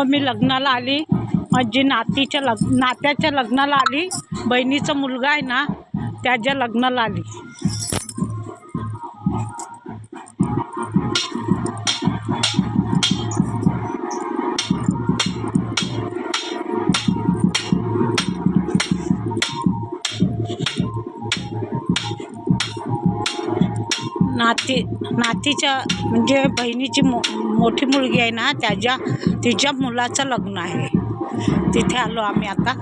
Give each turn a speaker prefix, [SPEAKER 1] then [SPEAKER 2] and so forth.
[SPEAKER 1] मी लग्नाला आली, माझी नात्याच्या लग्नाला आली. बहिणीचा मुलगा आहे ना, त्याच्या लग्नाला आली. नातीच्या म्हणजे बहिणीची मोठी मुलगी आहे ना, तिच्या मुलाचं लग्न आहे. तिथे आलो आम्ही आता.